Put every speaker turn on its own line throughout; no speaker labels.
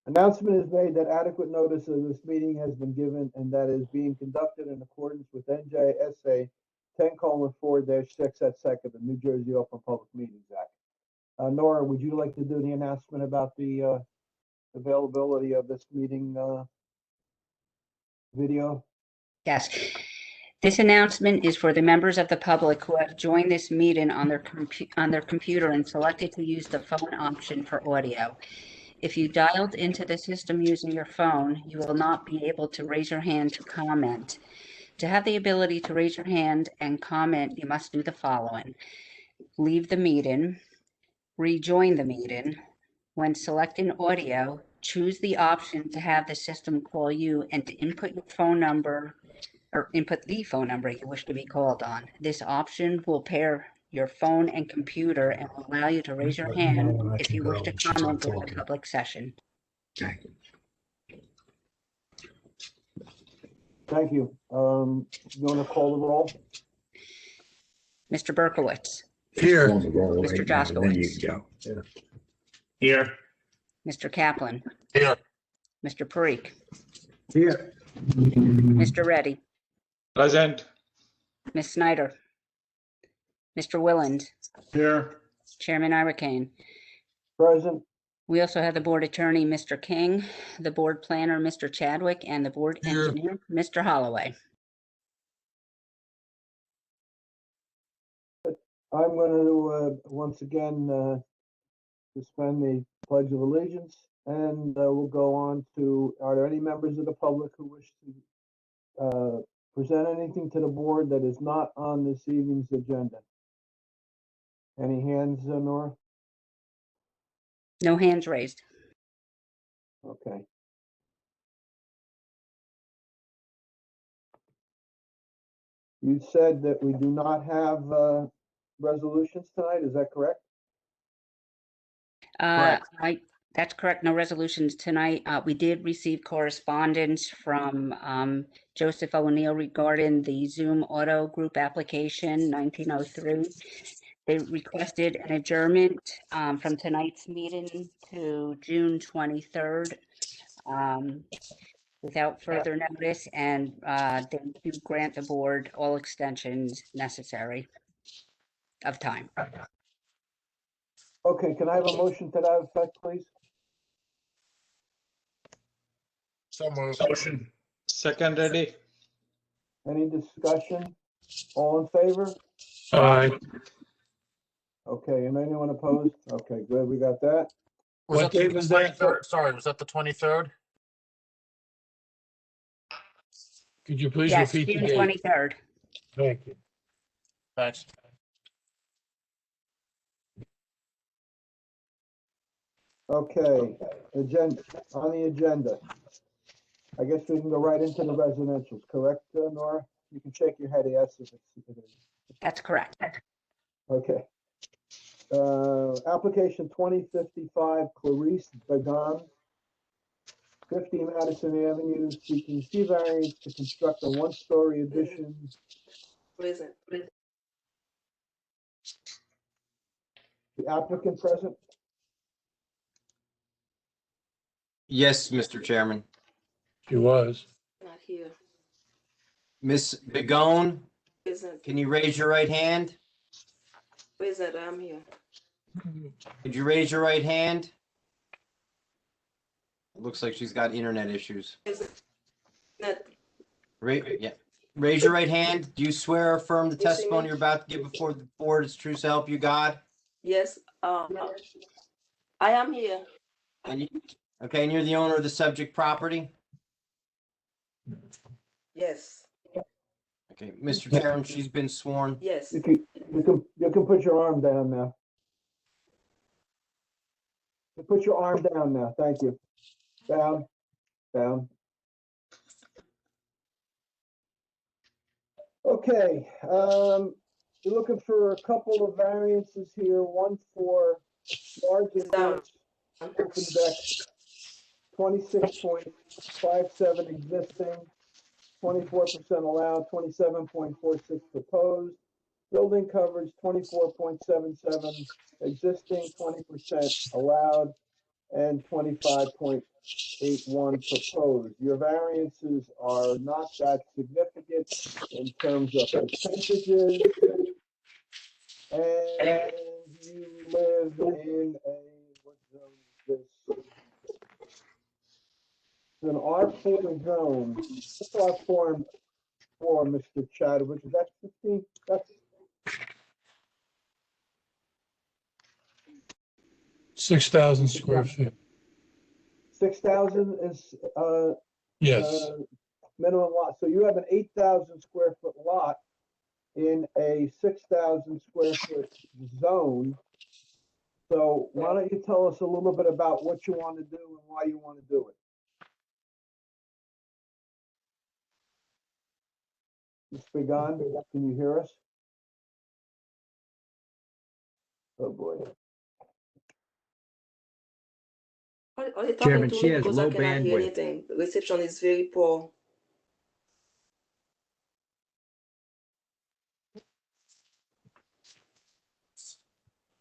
Announcement is made that adequate notice of this meeting has been given and that is being conducted in accordance with NJSA 10:4-6 at second, the New Jersey Open Public Meetings Act. Nora, would you like to do the announcement about the availability of this meeting video?
Yes. This announcement is for the members of the public who have joined this meeting on their computer and selected to use the phone option for audio. If you dialed into the system using your phone, you will not be able to raise your hand to comment. To have the ability to raise your hand and comment, you must do the following. Leave the meeting, rejoin the meeting. When selecting audio, choose the option to have the system call you and to input your phone number or input the phone number you wish to be called on. This option will pair your phone and computer and will allow you to raise your hand if you wish to comment during the public session.
Thank you. You want to call the roll?
Mr. Berkowitz.
Here.
Mr. Jaskowitz.
Here.
Mr. Kaplan.
Here.
Mr. Parikh.
Here.
Mr. Reddy.
Present.
Ms. Snyder. Mr. Willand.
Here.
Chairman Ira Kane.
Present.
We also have the board attorney, Mr. King, the board planner, Mr. Chadwick, and the board engineer, Mr. Holloway.
I'm going to once again suspend the Pledge of Allegiance, and we'll go on to, are there any members of the public who wish to present anything to the board that is not on this evening's agenda? Any hands, Nora?
No hands raised.
Okay. You said that we do not have resolutions tonight, is that correct?
That's correct. No resolutions tonight. We did receive correspondence from Joseph O'Neill regarding the Zoom Auto Group application 1903. They requested an adjournment from tonight's meeting to June 23rd without further notice, and they do grant the board all extensions necessary of time.
Okay, can I have a motion to that effect, please?
So moved. Motion. Second ready.
Any discussion? All in favor?
Aye.
Okay, and anyone opposed? Okay, good, we got that.
What date was that?
23rd? Sorry, was that the 23rd?
Could you please
Yes,
repeat
June
the date?
23rd.
Thank you.
Thanks.
Okay, agenda, on the agenda. I guess we can go right into the residentials, correct, Nora? You can shake your head yes if it is.
That's correct.
Okay. Application 2055 Clarice Begon, 50 Madison Avenue, seeking C variance to construct a one-story addition.
Present.
The applicant present?
Yes, Mr. Chairman.
She was.
Not here.
Ms. Begone,
Present.
can you raise your right hand?
Present. I'm here.
Could you raise your right hand? It looks like she's got internet issues.
Not.
Yeah. Raise your right hand. Do you swear or affirm the
Yes,
testimony
ma'am.
you're about to give before the board is true so help you God?
Yes. I am here.
And okay, and you're the owner of the subject property?
Yes.
Okay, Mr. Chairman, she's been sworn.
Yes.
You can put your arm down now. You put your arm down now. Thank you. Down, down. Okay, you're looking for a couple of variances here. One for large
Down.
open deck, 26.57 existing, 24% allowed, 27.46 proposed. Building coverage, 24.77 existing, 20% allowed, and 25.81 proposed. Your variances are not that significant in terms of percentages. And you live in a, what zone is this? It's an R4 zone. What's R4 for, Mr. Chadwick? Is that 15? That's
6,000 square feet.
6,000 is,
Yes,
minimum lot. So you have an 8,000 square foot lot in a 6,000 square foot zone. So why don't you tell us a little bit about what you want to do and why you want to do it? Ms. Began, can you hear us? Oh, boy.
Are you talking
Chairman,
to
she
me
has
because I
low
cannot hear
bandwidth.
anything? The reception is very poor.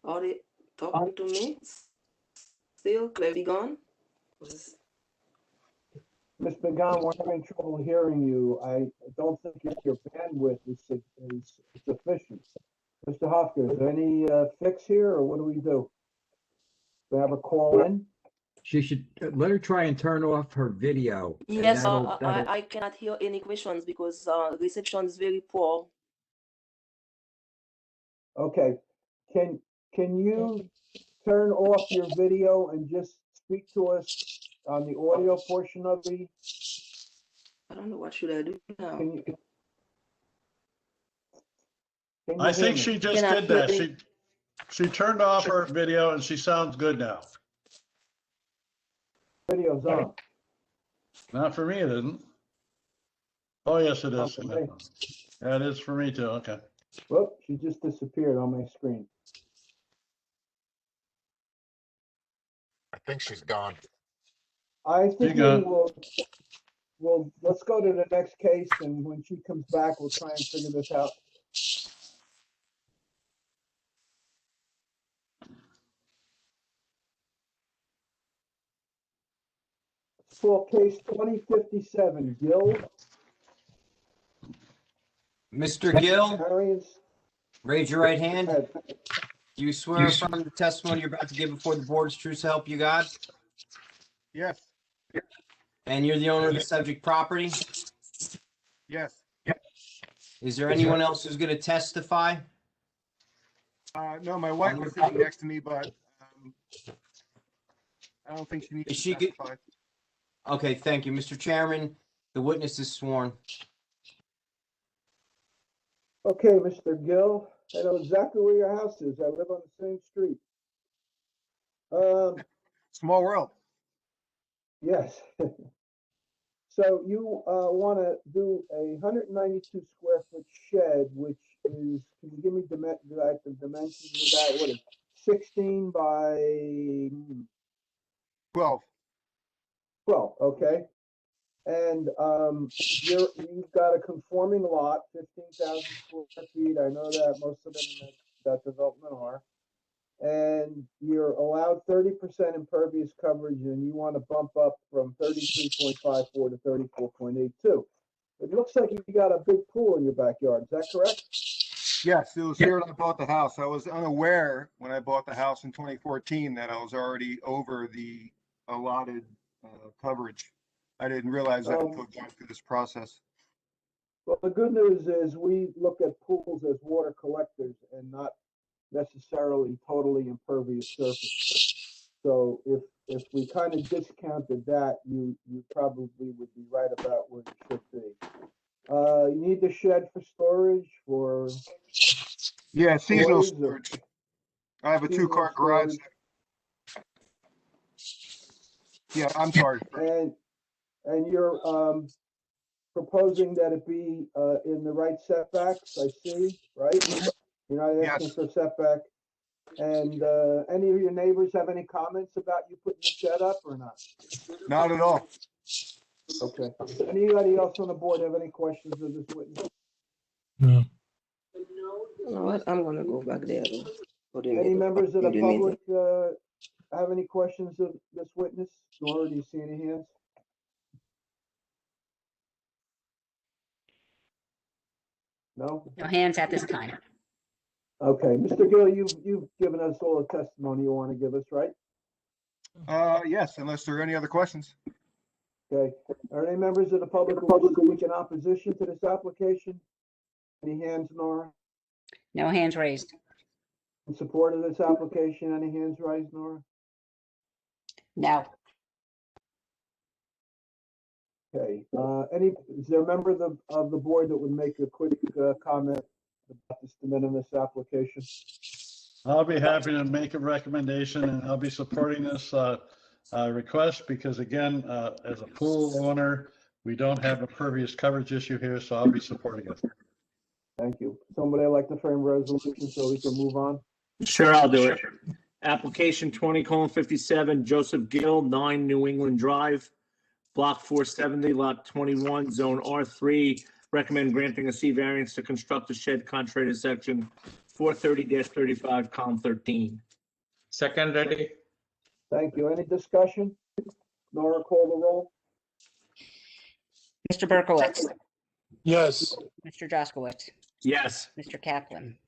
Are they talking to me? Still, Claire Began?
Ms. Began, we're having trouble hearing you. I don't think your bandwidth is sufficient. Mr. Hofker, is there any fix here, or what do we do? We have a call in?
She should let her try and turn off her video. and
Yes,
that'll-
I cannot hear any questions because reception is very poor.
Okay. Can you turn off your video and just speak to us on the audio portion of the,
I don't know what should I do now.
can you? Can you
I
hear
think
me?
she just
Can I
did that.
hear
She turned off her video and she sounds good now.
Video's on.
Not for me, it isn't. Oh, yes, it is.
Okay.
Yeah, it is for me too. Okay.
Whoop, she just disappeared on my screen.
I think she's gone.
I think we
got-
will, let's go to the next case, and when she comes back, we'll try and figure this out. For case 2057, Gill,
Mr. Gill,
variance,
raise your right hand.
ahead.
Do you swear or affirm the testimony you're about to give before the board is true so help you God?
Yes,
And you're the owner of the subject property?
yes.
Is there anyone else who's going to testify?
No, my wife was sitting next to me, but I don't think she needs
Is
to
she good?
testify.
Okay, thank you. Mr. Chairman, the witness is sworn.
Okay, Mr. Gill, I know exactly where your house is. I live on the same street.
Small world.
Yes. So you want to do a 192 square foot shed, which is, can you give me the dimensions of that? What is 16 by
12.
12? Okay. And you've got a conforming lot, 15,000 square feet. I know that most of them in that development are. And you're allowed 30% impervious coverage, and you want to bump up from 33.54 to 34.82. It looks like you got a big pool in your backyard. Is that correct?
Yes, it was here when I bought the house. I was unaware when I bought the house in 2014 that I was already over the allotted coverage. I didn't realize that until going through this process.
Well, the good news is we look at pools as water collectors and not necessarily totally impervious surface. So if we kind of discounted that, you probably would be right about where you should be. You need the shed for storage for
Yeah, seasonal
toys or
storage. I have a
seasonal
2-car garage. Yeah, I'm sorry.
And you're proposing that it be in the right setbacks, I see, right? You're not asking
Yes.
for setback. And any of your neighbors have any comments about you putting the shed up or not?
Not at all.
Okay. Anybody else on the board have any questions of this witness?
no.
You know what? I'm gonna go back there though. For the
Any
meeting.
members of the
For the meeting.
public have any questions of this witness? Nora, do you see any hands? No?
No hands at this time.
Okay, Mr. Gill, you've given us all the testimony you want to give us, right?
Yes, unless there are any other questions.
Okay, are there any members of the public who wish to speak in opposition to this application? Any hands, Nora?
No hands raised.
In support of this application, any hands raised, Nora?
No.
Okay, is there a member of the board that would make a quick comment about this de minimis application?
I'll be happy to make a recommendation and I'll be supporting this request because again, as a pool owner, we don't have a pervious coverage issue here, so I'll be supporting it.
Thank you. Somebody like to frame a resolution so we can move on?
Sure, I'll do it. Application 20:57, Joseph Gill, 9 New England Drive, Block 470, Lot 21, Zone R3. Recommend granting a C variance to construct a shed contrary to section 430-35, column 13.
Second, ready?
Thank you. Any discussion? Nora, call the roll.
Mr. Berkowitz,
Yes.
Mr. Jaskowitz,
Yes.
Mr. Kaplan,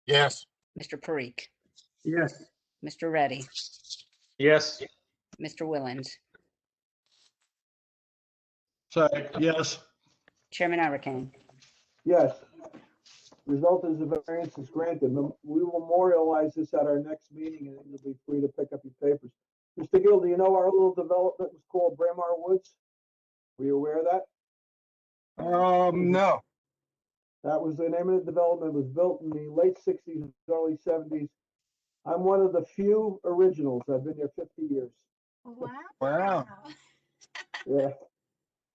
Yes.
Mr. Parikh,
Yes.
Mr. Reddy,
Yes.
Mr. Willens,
Sorry, yes.
Chairman Irakane.
Yes. Result is the variance is granted. We will memorialize this at our next meeting and you'll be free to pick up your papers. Mr. Gill, do you know our little development was called Braemar Woods? Were you aware of that?
No.
That was the name of the development. It was built in the late 60s, early 70s. I'm one of the few originals. I've been here 50 years.
Wow.
Yeah.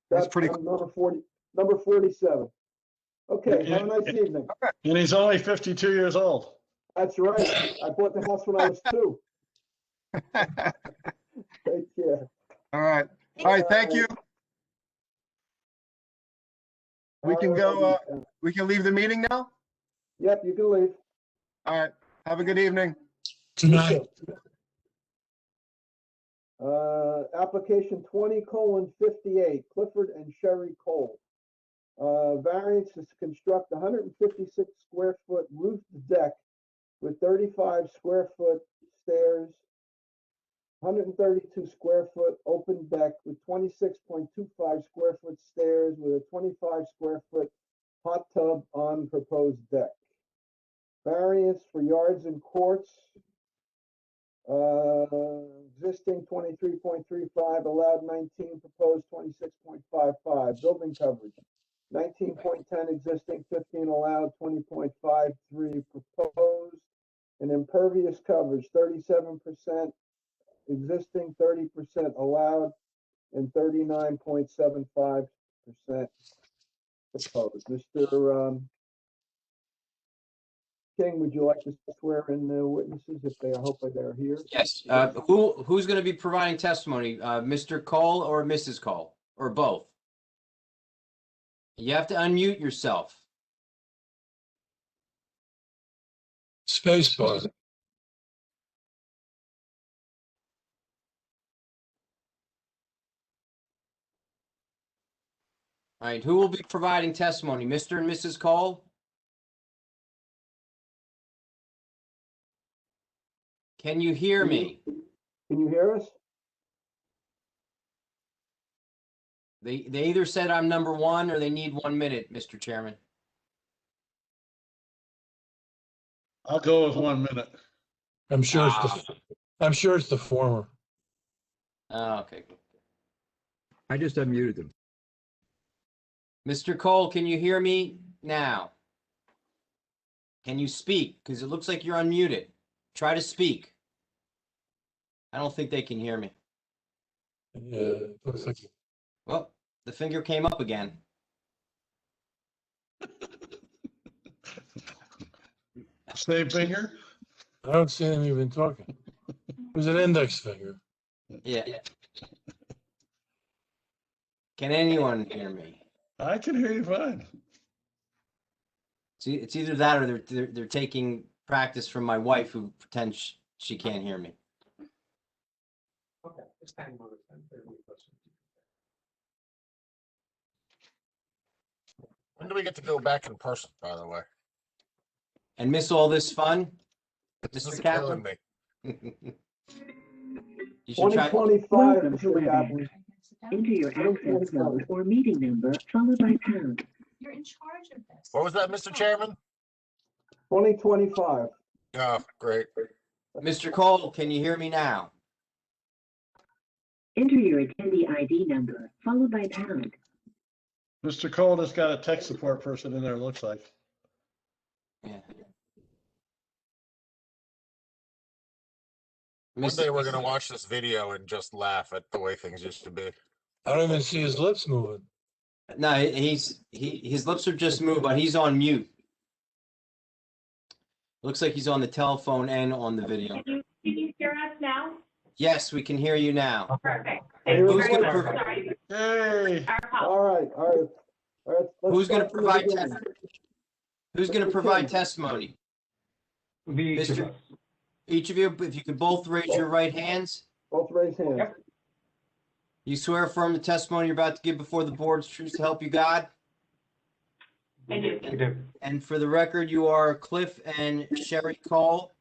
That's pretty
I'm number 47. Okay, have a nice evening.
And he's only 52 years old.
That's right. I bought the house when I was 2. Take care.
All right. All right, thank you. We can go, we can leave the meeting now?
Yep, you can leave.
All right. Have a good evening.
Tonight.
Application 20:58, Clifford and Sherry Cole. Variance is to construct 156 square foot roofed deck with 35 square foot stairs, 132 square foot open deck with 26.25 square foot stairs with a 25 square foot hot tub on proposed deck. Variance for yards and courts. Existing 23.35, allowed 19, proposed 26.55. Building coverage, 19.10 existing, 15 allowed, 20.53 proposed. And impervious coverage, 37% existing, 30% allowed, and 39.75% proposed. Mr. King, would you like to swear in the witnesses if they, I hope they're here?
Yes. Who's going to be providing testimony? Mr. Cole or Mrs. Cole, or both? You have to unmute yourself.
Space bar.
All right. Who will be providing testimony? Mr. and Mrs. Cole? Can you hear me?
Can you hear us?
They either said I'm number 1 or they need 1 minute, Mr. Chairman.
I'll go with 1 minute.
I'm sure it's the former.
Oh, okay.
I just unmuted them.
Mr. Cole, can you hear me now? Can you speak? Because it looks like you're unmuted. Try to speak. I don't think they can hear me.
Yeah, it looks like
Well, the finger came up again.
Same finger?
I don't see them even talking. It was an index finger.
Yeah. Can anyone hear me?
I can hear you fine.
See, it's either that or they're taking practice from my wife who pretends she can't hear me.
When do we get to go back in person, by the way?
And miss all this fun,
This
Mr.
is
Kaplan?
killing me.
You should try.
2025,
Welcome to
Mr.
WebEx.
Kaplan.
Enter your access code or meeting number followed by pound.
You're in charge of this.
What was that, Mr. Chairman?
2025.
Oh, great.
Mr. Cole, can you hear me now?
Enter your attendee ID number followed by pound.
Mr. Cole has got a tech support person in there, it looks like.
Yeah.
One day we're gonna watch this video and just laugh at the way things used to be.
I don't even see his lips moving.
No, his lips are just moved, but he's on mute. Looks like he's on the telephone and on the video.
Can you hear us now?
Yes, we can hear you now.
Perfect.
Hey,
Who's
Very
gonna
good.
Sorry.
Hey,
All right. Let's
Who's gonna
start from the
provide
beginning.
Who's going to
Mr.
provide
King.
testimony?
Each of
Mr.
us.
Each of you, if you could both raise your right hands.
Both raise hands.
Yep.
You swear affirm the testimony you're about to give before the board's truth to help you God.
I do.
We do.
And for the record, you are Cliff and Sherry Cole,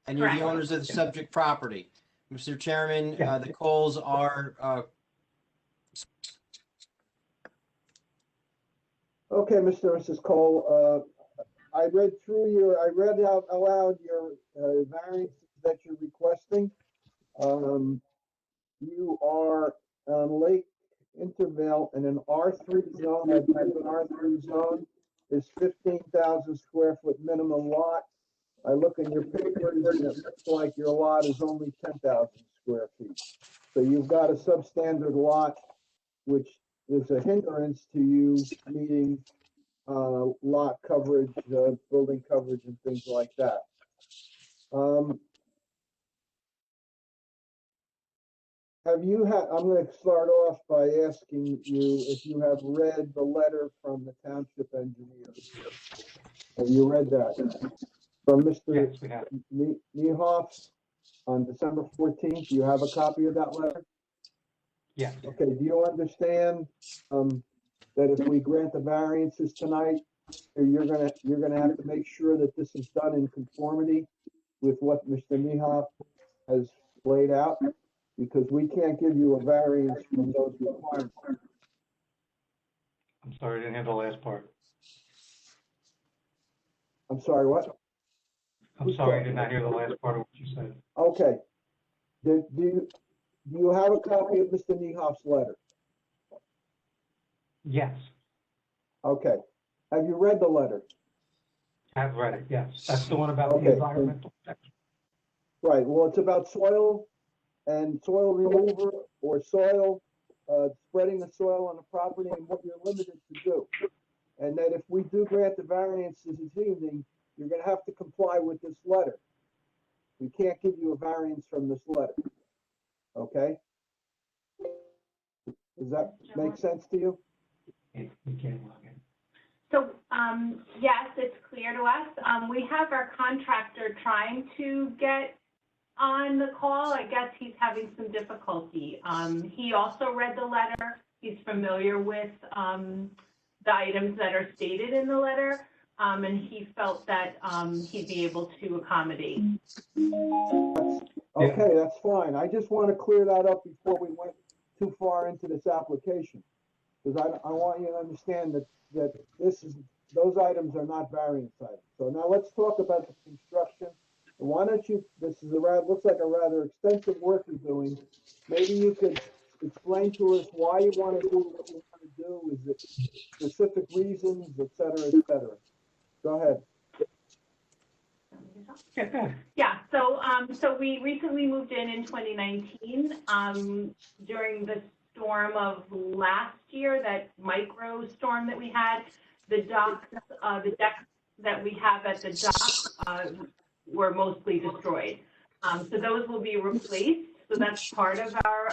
and you're the
Correct.
owners of the subject property. Mr. Chairman,
Yeah.
the Coles are,
Okay, Mr. and Mrs. Cole, I read out aloud your variances that you're requesting. You are on Lake Intervale in an R3 zone. I type an R3 zone is 15,000 square foot minimum lot. I look in your papers and it looks like your lot is only 10,000 square feet. So you've got a substandard lot, which is a hindrance to you meeting lot coverage, building coverage and things like that. I'm going to start off by asking you if you have read the letter from the township engineer. Have you read that? From Mr.
Yes, we have.
Niehoff on December 14th. Do you have a copy of that letter?
Yeah.
Okay, do you understand that if we grant the variances tonight, you're gonna have to make sure that this is done in conformity with what Mr. Niehoff has laid out? Because we can't give you a variance from those requirements.
I'm sorry, I didn't hear the last part.
I'm sorry, what?
I'm sorry, I did not hear the last part of what you said.
Okay. Do you have a copy of Mr. Niehoff's letter?
Yes,
Okay. Have you read the letter?
I've read it, yes. That's the one about the
Okay.
environmental protection.
Right, well, it's about soil and soil remover or soil, spreading the soil on the property and what you're limited to do. And that if we do grant the variances this evening, you're gonna have to comply with this letter. We can't give you a variance from this letter. Okay? Does that make sense to you?
We can't log in.
So, yes, it's clear to us. We have our contractor trying to get on the call. I guess he's having some difficulty. He also read the letter. He's familiar with the items that are stated in the letter, and he felt that he'd be able to accommodate.
Okay, that's fine. I just want to clear that up before we went too far into this application. Because I want you to understand that those items are not variance items. So now let's talk about the construction. Why don't you, looks like a rather extensive work you're doing. Maybe you could explain to us why you want to do what you want to do. Is it specific reasons, et cetera, et cetera? Go ahead.
Yeah, so we recently moved in 2019. During the storm of last year, that micro storm that we had, the decks that we have at the dock were mostly destroyed. So those will be replaced. So that's part of our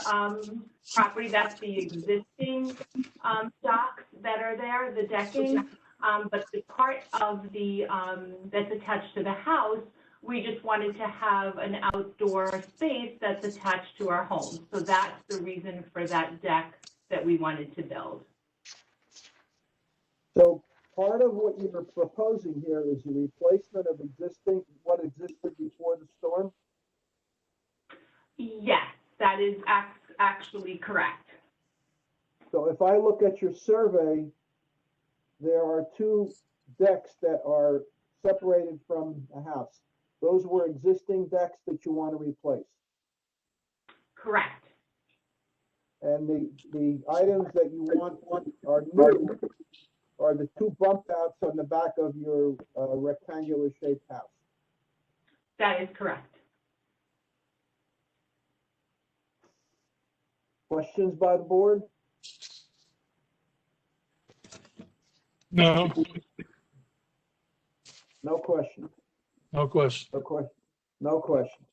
property. That's the existing docks that are there, the decking. But the part of the that's attached to the house We just wanted to have an outdoor space that's attached to our home. So that's the reason for that deck that we wanted to build.
So part of what you're proposing here is the replacement of what existed before the storm?
Yes, that is actually correct.
So if I look at your survey, there are two decks that are separated from the house. Those were existing decks that you want to replace.
Correct.
And the items that you want are new, are the two bump outs on the back of your rectangular shaped house.
That is correct.
Questions by the board?
No,
No question.
no question.
No question. No question.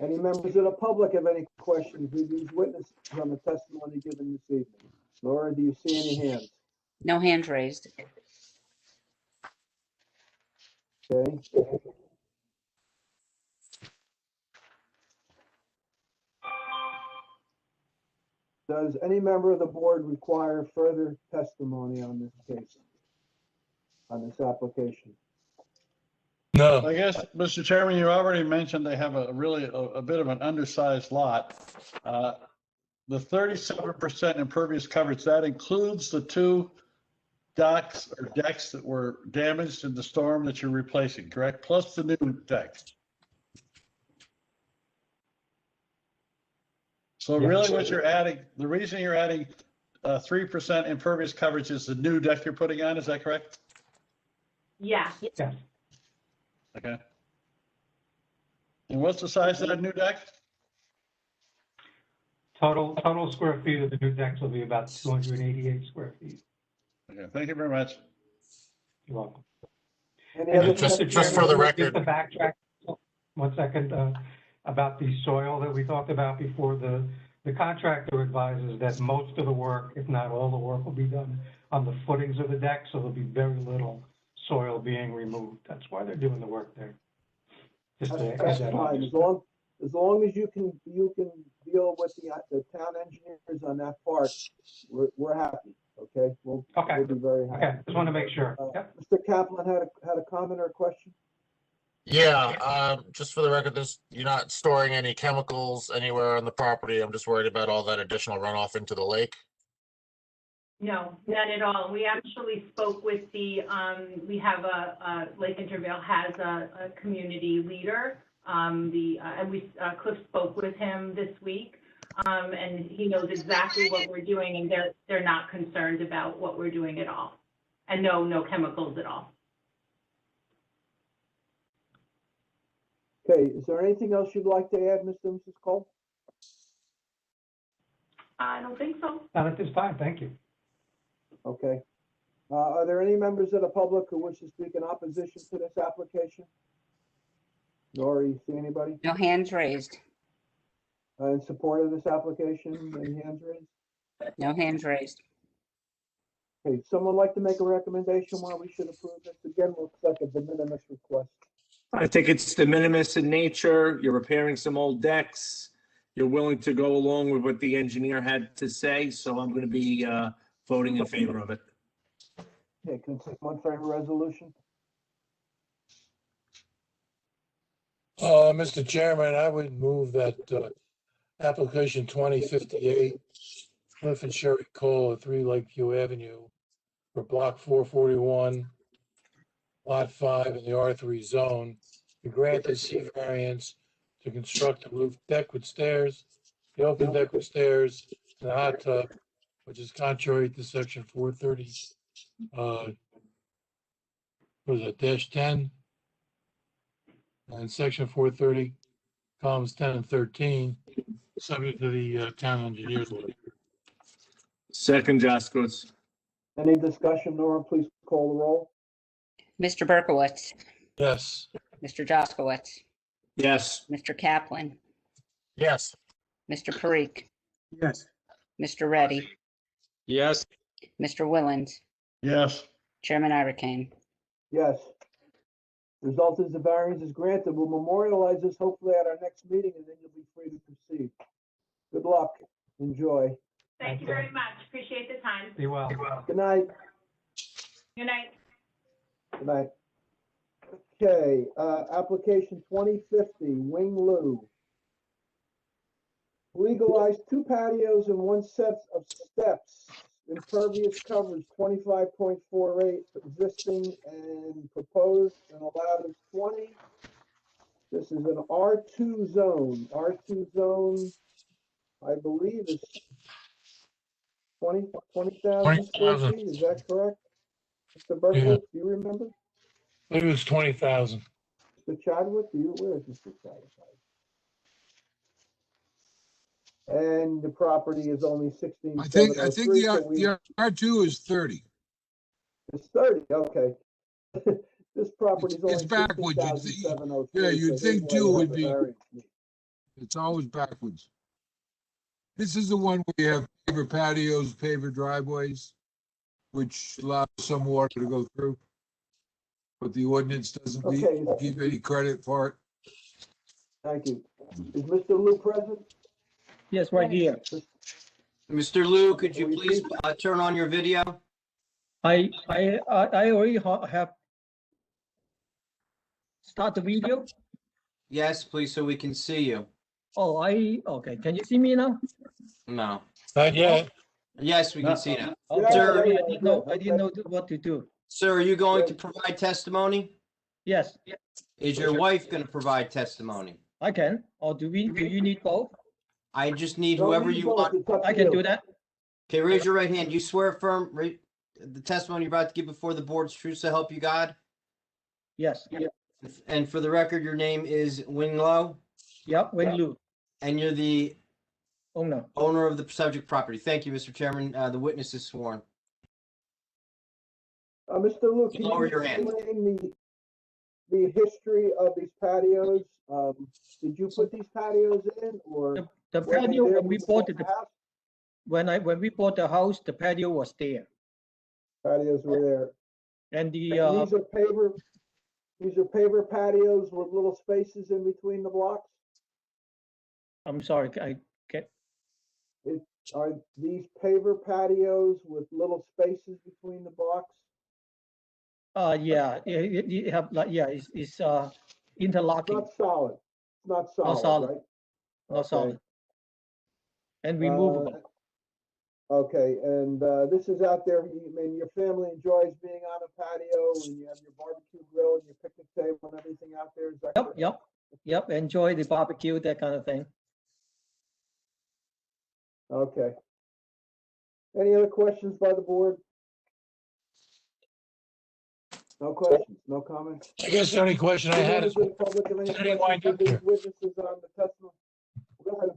Any members of the public have any questions of these witnesses on the testimony given this evening? Laura, do you see any hands?
No hands raised.
Okay. Does any member of the board require further testimony on this case? On this application?
No,
I guess, Mr. Chairman, you already mentioned they have a bit of an undersized lot. The 37% impervious coverage, that includes the two docks or decks that were damaged in the storm that you're replacing, correct? Plus the new deck. So really what you're adding, the reason you're adding 3% impervious coverage is the new deck you're putting on, is that correct?
Yeah.
Yes.
Okay. And what's the size of that new deck?
Total square feet of the new decks will be about 288 square feet.
Okay, thank you very much.
You're welcome.
Any
And
other
just
questions?
for the
Just
record,
to backtrack 1 second, about the soil that we talked about before, the contractor advises that most of the work, if not all the work, will be done on the footings of the deck, so there'll be very little soil being removed. That's why they're doing the work there. Just to add
That's
that
fine,
on.
as long as you can deal with the town engineers on that part, we're happy, okay? We'll be very happy.
Okay, just want to make sure. Yep.
Mr. Kaplan had a comment or a question?
yeah, just for the record, you're not storing any chemicals anywhere on the property. I'm just worried about all that additional runoff into the lake.
No, none at all. We actually spoke with we have Lake Intervale has a community leader. Cliff spoke with him this week, and he knows exactly what we're doing, and they're not concerned about what we're doing at all, and no chemicals at all.
Okay, is there anything else you'd like to add, Mr. and Mrs. Cole?
I don't think so.
Not at this time, thank you.
Okay. Are there any members of the public who wish to speak in opposition to this application? Nor you see anybody
No hands raised.
in support of this application? Any hands raised?
No hands raised.
Okay, someone like to make a recommendation why we should approve this? Again, looks like a de minimis request.
I think it's de minimis in nature. You're repairing some old decks. You're willing to go along with what the engineer had to say, so I'm going to be voting in favor of it.
Okay, can someone frame a resolution?
Mr. Chairman, I would move that application 2058, Cliff and Sherry Cole at 3 Lakeview Avenue for block 441, lot 5 in the R3 zone, be granted C variance to construct a roof deck with stairs, the open deck with stairs, and a hot tub, which is contrary to section 430, what is it, -10? And section 430, columns 10 and 13, subject to the town engineer's order.
Second, Jaskowitz.
Any discussion, Nora? Please call the roll.
Mr. Berkowitz,
Yes.
Mr. Jaskowitz,
Yes.
Mr. Kaplan,
Yes.
Mr. Parikh,
Yes.
Mr. Reddy,
Yes.
Mr. Willens,
Yes.
Chairman Irakane.
Yes. Result is the variance is granted. We'll memorialize this hopefully at our next meeting, and then you'll be free to proceed. Good luck. Enjoy.
Thank you very much. Appreciate the time.
Be well.
Good night.
Good night.
Good night. Okay, application 2050, Wing Lu. Legalize 2 patios and 1 set of steps. Impervious coverage 25.48, existing and proposed and allowed is 20. This is an R2 zone. R2 zone, I believe, is 20,000 square
20,000.
feet. Is that correct? Mr. Berkowitz, do you remember?
It was 20,000.
Mr. Chadwick, where is Mr. Chadwick? And the property is only 16.
I think the R2 is 30.
It's 30, okay. This property is only
It's backwards.
16,703.
Yeah,
so
you'd
here's
think
why
2
you have
would
the
be,
variance need.
it's always backwards. This is the one where you have paver patios, paver driveways, which allows some water to go through. But the ordinance doesn't
Okay.
give any credit for it.
Thank you. Is Mr. Lu present?
Yes, right here.
Mr. Liu, could you please turn on your video?
I already have start the video.
Yes, please, so we can see you.
Oh, okay. Can you see me now?
No.
Not yet.
Yes, we can see now.
Okay.
Sir,
Sorry, I didn't know what to do.
Sir, are you going to provide testimony?
Yes,
Is your wife going to provide testimony?
I can. Or do you need both?
I just need
Don't
whoever
need
you
both,
want.
it's up to
I can
you.
do that.
Okay, raise your right hand. Do you swear affirm the testimony you're about to give before the board's true so help you God?
Yes.
And for the record, your name is Wing Lo,
Yep, Wing Lu.
and you're the
Owner.
owner of the subject property. Thank you, Mr. Chairman. The witness is sworn.
Mr. Lu, can
Lower
you
your hand.
explain the history of these patios? Did you put these patios in, or?
The
were they
patio,
there
when we
before
bought
the
it,
house?
when we bought the house, the patio was there.
Patios were there.
And
And
the,
these are paver patios with little spaces in between the blocks?
I'm sorry,
Are these paver patios with little spaces between the blocks?
yeah, it have like, yeah, it's
It's
interlocking,
not solid. It's not
Not
solid,
solid.
right?
not
Okay.
solid. And removable.
Okay, and this is out there, your family enjoys being on a patio, and you have your barbecue grill and your picnic table and everything out there, is that correct?
Yep, enjoy the barbecue, that kind of thing.
Okay. Any other questions by the board? No questions, no comments?
I guess the only question I had is,
Members of the public have any
how did he
questions
wind
for
up
these
here?
witnesses on the testimony? Go ahead.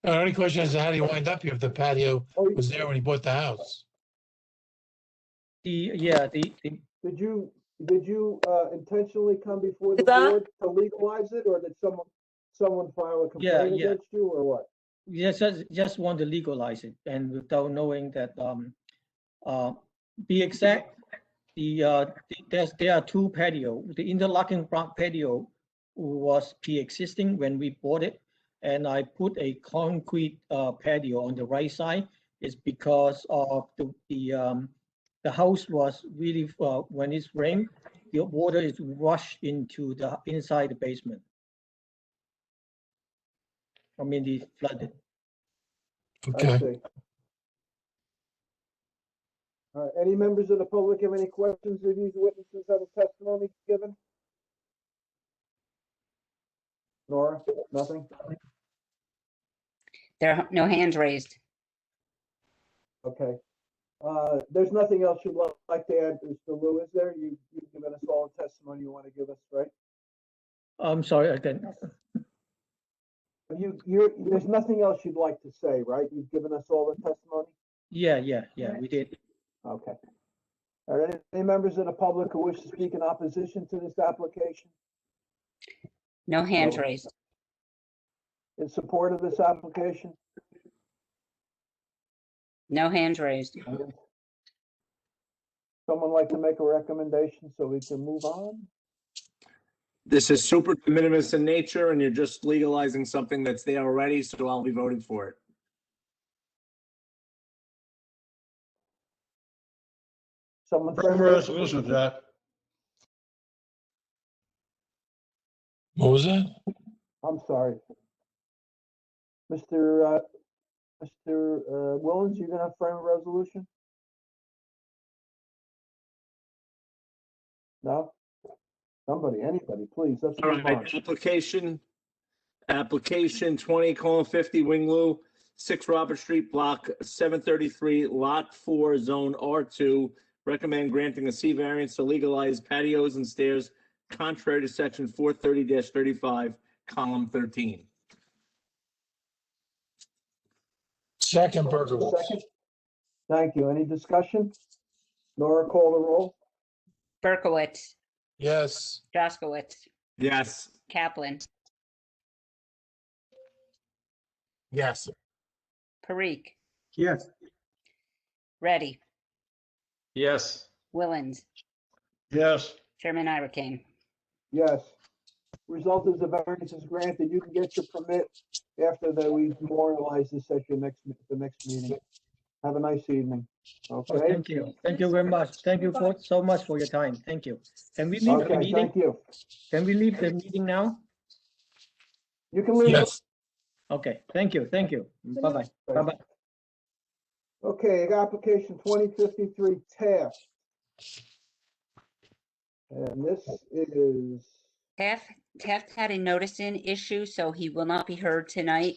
The only question is, how do you wind up here if the patio
Oh,
was there when he bought the house?
The
Did you intentionally come before the
Is that-
board to legalize it, or did someone file a complaint
yeah.
against you, or what?
yes, just want to legalize it, and without knowing that, be exact, there are 2 patio. The interlocking front patio was pre-existing when we bought it, and I put a concrete patio on the right side. It's because of the house was really, when it's rained, the water is rushed into the inside the basement. I mean, the flooded.
I
Okay.
see. All right, any members of the public have any questions of these witnesses on the testimony given? Nora, nothing?
There are no hands raised.
Okay. There's nothing else you'd like to add, Mr. Lou, is there? You've given us all the testimony you want to give us, right?
I'm sorry, again.
There's nothing else you'd like to say, right? You've given us all the testimony?
Yeah, we did.
Okay. Are there any members of the public who wish to speak in opposition to this application?
No hands
No.
raised.
In support of this application?
No hands raised.
Someone like to make a recommendation so we can move on?
This is super de minimis in nature, and you're just legalizing something that's there already, so I'll be voting for it.
Someone
Frame a resolution, Jack.
What was that?
I'm sorry. Mr. Willens, you gonna frame a resolution? No? Somebody, anybody, please, let's
All
move on.
right, application 20:50 Winglu, 6 Robert Street, block 733, lot 4, zone R2. Recommend granting a C variance to legalize patios and stairs contrary to section 430-35, column 13.
Second, Berkowitz.
Second. Thank you. Any discussion? Nora, call the roll.
Berkowitz,
Yes.
Jaskowitz,
Yes.
Kaplan,
Yes.
Parikh,
Yes.
Reddy,
Yes.
Willens,
Yes.
Chairman Iraking.
Yes. Result is the variance is granted. You can get your permit after we memorialize this at the next meeting. Have a nice evening.
Oh,
Okay?
thank you. Thank you very much. Thank you so much for your time. Thank you. Can we leave the
Okay,
meeting?
thank you.
Can we leave the meeting now?
You can leave.
Yes.
Okay, thank you. Thank you. Bye-bye. Bye-bye.
Okay, application 2053 Taft. And this is,
Taft had a notice-in issue, so he will not be heard tonight.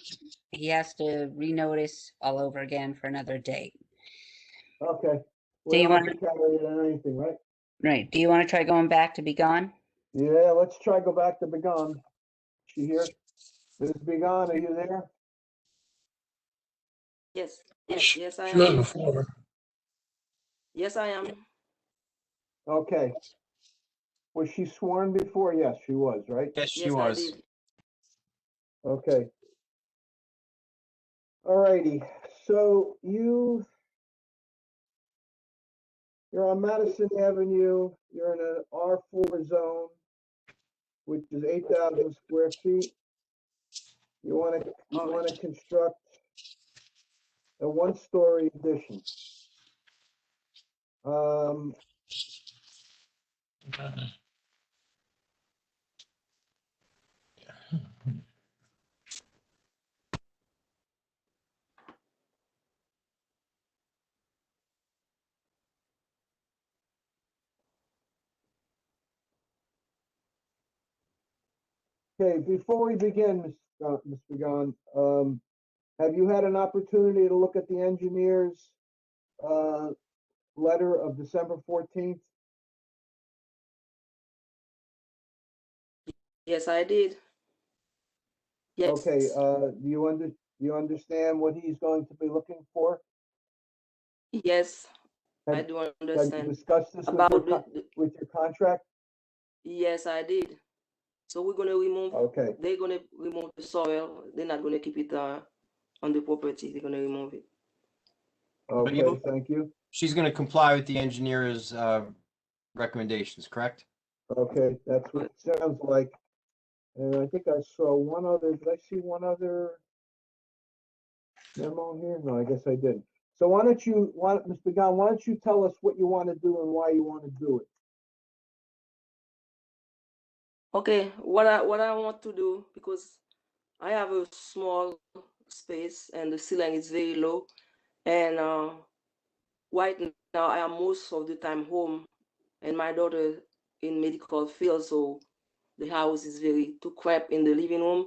He has to renotice all over again for another date.
okay.
Do
We
you
don't have
want
to carry it or anything, right?
Right. Do you want to try going back to be gone?
Yeah, let's try go back to Begon. She here? Ms. Begon, are you there?
Yes, yes, I
She was
am.
before.
Yes, I am.
Okay. Was she sworn before? Yes, she was, right?
Yes, she
Yes, I
was.
did.
Okay. All righty. So you're on Madison Avenue. You're in an R4 zone, which is 8,000 square feet. You want to construct a one-story addition. Okay, before we begin, Ms. Begon, have you had an opportunity to look at the engineer's letter of December 14th?
Yes, I did. Yes.
Okay, do you understand what he's going to be looking for?
Yes, I
Have
do
you
understand.
discussed this
About
with your contract?
Yes, I did. So we're gonna remove.
Okay.
They're gonna remove the soil. They're not gonna keep it on the property. They're gonna remove it.
Okay, thank you.
She's going to comply with the engineer's recommendations, correct?
Okay, that's what it sounds like. And I think I saw one other, did I see one other memo here? No, I guess I didn't. So Ms. Begon, why don't you tell us what you want to do and why you want to do it?
Okay, what I want to do, because I have a small space and the ceiling is very low, and right now I am most of the time home, and my daughter in medical field, so the house is very too cramped in the living room.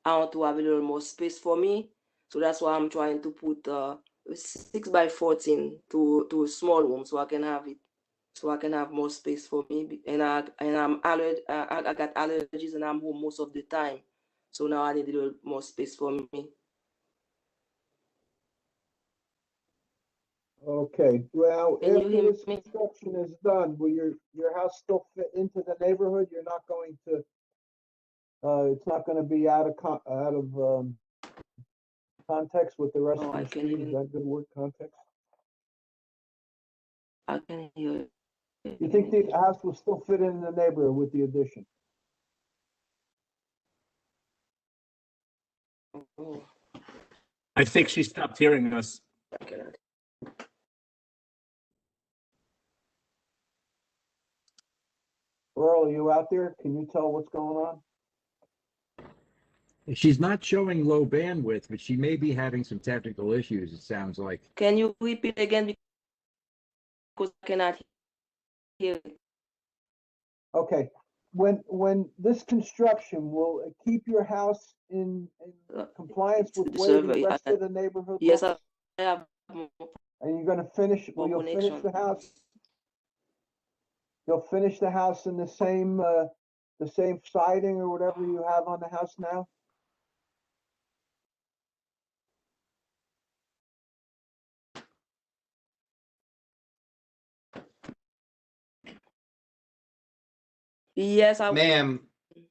I want to have a little more space for me, so that's why I'm trying to put a 6x14 to a small room, so I can have it. So I can have more space for me, and I got allergies, and I'm home most of the time. So now I need a little more space for me.
Okay, well,
Can you
after
hear
this
me?
construction is done, will your house still fit into the neighborhood? You're not going to, it's not going to be out of context with the rest
Oh,
of
I
the
can't
street? Is
even.
that good word, context?
I can hear you.
You think the house will still fit in the neighborhood with the addition?
Oh,
I think she stopped hearing us.
I cannot.
Earl, are you out there? Can you tell what's going on?
She's not showing low bandwidth, but she may be having some technical issues, it sounds like.
Can you repeat again because I cannot hear it.
Okay, when this construction, will it keep your house in compliance with
The
the way the
survey,
rest of the neighborhood
Yes,
looks?
I have
And you're gonna finish,
more
you'll finish
connection.
the house? You'll finish the house in the same siding or whatever you have on the house now?
Yes, I
Ma'am,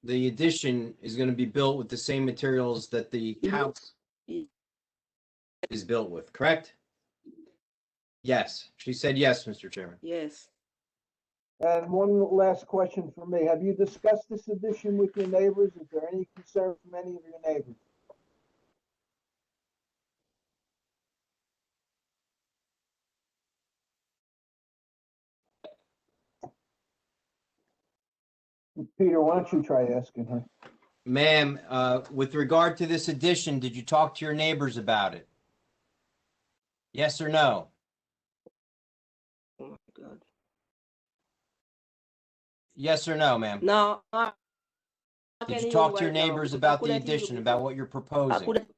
the addition is going to be built with the same materials that the house is built with, correct? Yes, she said yes, Mr. Chairman.
Yes.
And one last question for me. Have you discussed this addition with your neighbors? Is there any concern from any of your neighbors? Peter, why don't you try asking her?
Ma'am, with regard to this addition, did you talk to your neighbors about it? Yes or no?
Oh my God.
Yes or no, ma'am?
No,
Did you talk to your neighbors about the addition, about what you're
I
proposing?
couldn't.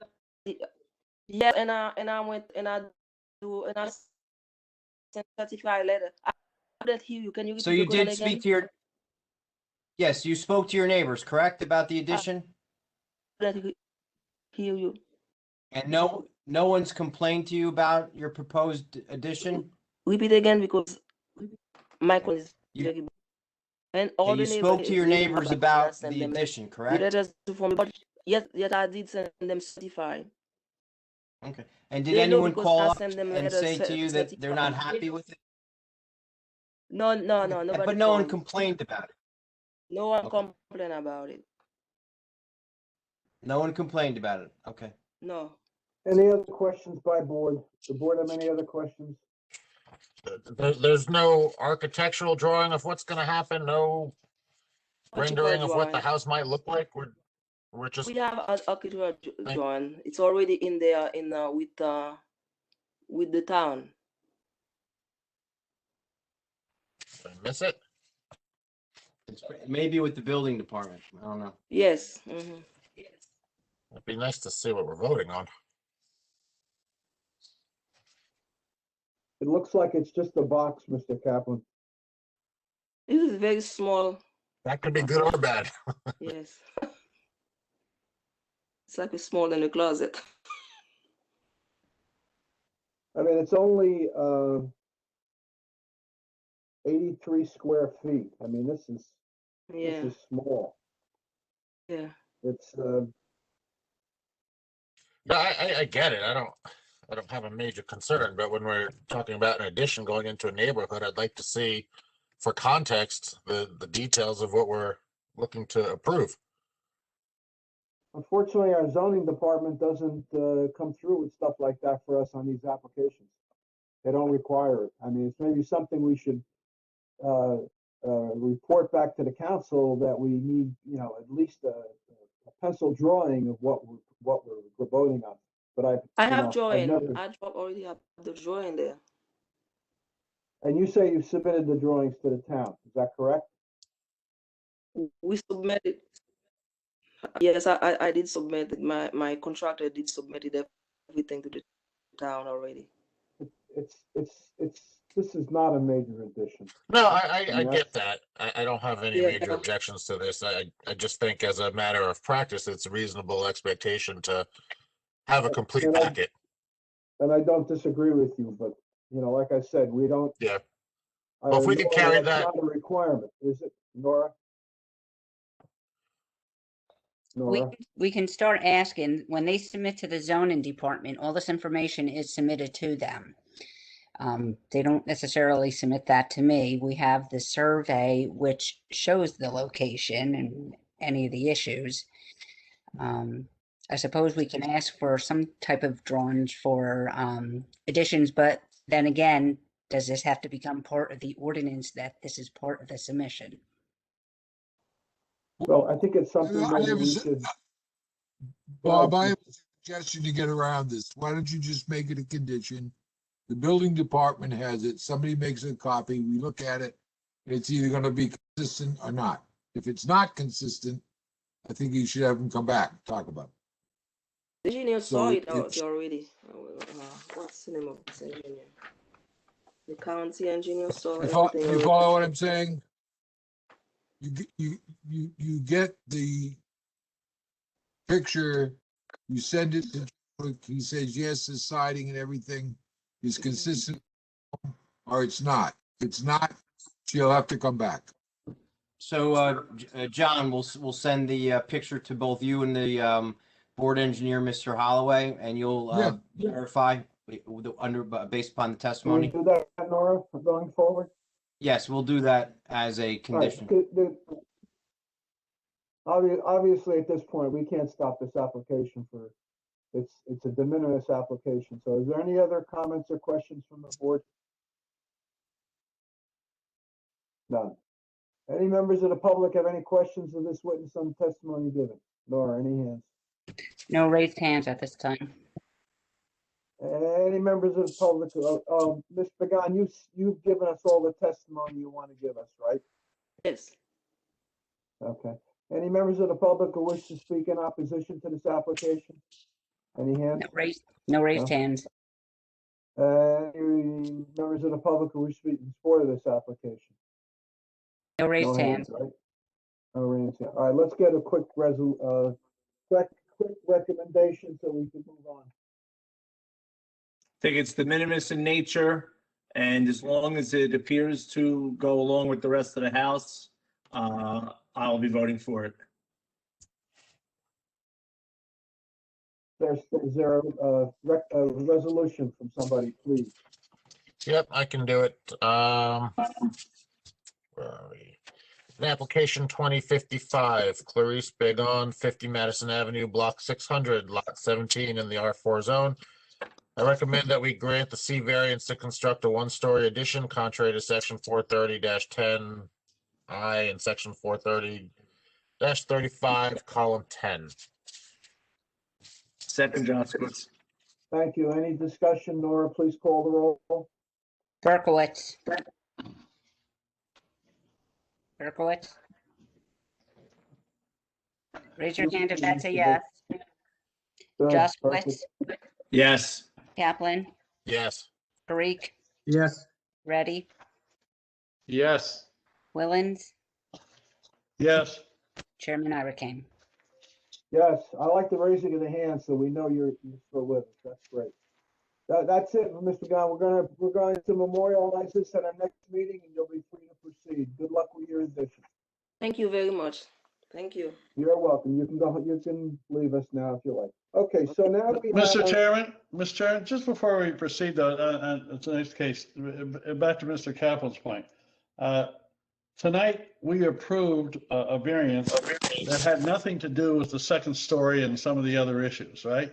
Yeah, and I went and I sent certified letter. I couldn't hear you. Can you repeat
So
the
you
question
did
again?
speak to your, yes, you spoke to your neighbors, correct, about the addition?
I couldn't hear you.
And no one's complained to you about your proposed addition?
Repeat again because my call is
You-
very bad. And all
You
the
spoke to your
they
neighbors
have
about
sent
the
them
addition,
the
correct?
letters from me, but yes, I did send them certified.
Okay. And did
They know
anyone
because
call
I
up
send them
and
letters
say to you that they're not
certified.
happy with it?
No, nobody
But no one
called.
complained about it.
No one
Okay.
complained about it.
No one complained about it. Okay.
No.
Any other questions by board? The board have any other questions?
There's no architectural drawing of what's gonna happen, no rendering of what the house might look like. We're just,
We have an architectural drawing. It's already in there with the town.
did I miss it?
Maybe with the building department. I don't know.
Yes.
It'd be nice to see what we're voting on.
It looks like it's just a box, Mr. Kaplan.
This is very small.
That could be good or bad.
Yes. It's like it's smaller than a closet.
I mean, it's only 83 square feet. I mean, this is small.
Yeah.
It's
No, I get it. I don't have a major concern, but when we're talking about an addition going into a neighborhood, I'd like to see, for context, the details of what we're looking to approve.
unfortunately, our zoning department doesn't come through with stuff like that for us on these applications. They don't require it. I mean, it's maybe something we should report back to the council that we need, at least a pencil drawing of what we're voting on. But
I have drawing.
never,
I already have the drawing there.
and you say you submitted the drawings to the town. Is that correct?
We submitted. Yes, I did submit it. My contractor did submit everything to the town already.
This is not a major addition.
No,
I
I
mean,
get that. I don't have any
Yeah.
major objections to this. I just think as a matter of practice, it's a reasonable expectation to have a complete
And I-
packet.
And I don't disagree with you, but, like I said, we don't.
Yeah. Well, if we could
Nora,
carry
that's
that-
not a requirement, is it, Nora? Nora?
We can start asking, when they submit to the zoning department, all this information is submitted to them. They don't necessarily submit that to me. We have the survey which shows the location and any of the issues. I suppose we can ask for some type of drawings for additions, but then again, does this have to become part of the ordinance that this is part of the submission?
Well, I think it's something
I
maybe
have a
we
s-
should.
Bob, I have a suggestion to get around this. Why don't you just make it a condition? The building department has it, somebody makes a copy, we look at it, it's either gonna be consistent or not. If it's not consistent, I think you should have them come back, and talk about it.
The engineer
So
saw it
it's-
out already. What's the name of this engineer? The county engineer saw
You
everything
you
already.
follow what I'm saying? You get the picture, you send it to, he says, yes, the siding and everything is consistent, or it's not. If it's not, she'll have to come back.
So, John, we'll send the picture to both you and the board engineer, Mr. Holloway, and you'll
Yeah.
verify based upon the
Can we
testimony.
do that, Nora, for going forward?
Yes, we'll do that as a
All right,
condition.
Obviously, at this point, we can't stop this application for, it's a de minimis application. So is there any other comments or questions from the board? None. Any members of the public have any questions of this witness on the testimony given? Nora, any hands?
No raised hands at this time.
Any members of the public, Ms. Pagan, you've given us all the testimony you want to give us, right?
Yes.
Okay. Any members of the public who wish to speak in opposition to this application? Any hands?
No raised
No?
hands.
Any members of the public who wish to speak in support of this application?
No raised
No
hands.
right? No raised hands. All right, let's get a quick quick recommendation so we can move on.
I think it's de minimis in nature, and as long as it appears to go along with the rest of the house, I'll be voting for it.
Is there a resolution from somebody, please?
Yep, I can do it. Where are we? An application 2055, Clarice Begon, 50 Madison Avenue, block 600, lot 17 in the R4 zone. I recommend that we grant the C variance to construct a one-story addition contrary to section 430-10I and section 430-35, column 10.
Second, Jaskowitz.
Thank you. Any discussion? Nora, please call the roll.
Berkowitz. Berkowitz. Raise your hand if that's a yes. Jaskowitz.
Yes.
Kaplan.
Yes.
Parikh.
Yes.
Ready.
Yes.
Willens.
Yes.
Chairman Irakane.
Yes, I like the raising of the hand, so we know you're still with us. That's great. That's it, Mr. Gunn. We're going to memorialize this at our next meeting, and you'll be free to proceed. Good luck with your addition.
Thank you very much. Thank you.
You're welcome. You can go. You can leave us now if you like. Okay, so now we have.
Mr. Chairman, just before we proceed though, to the next case, back to Mr. Kaplan's point. Tonight, we approved a variance that had nothing to do with the second story and some of the other issues, right?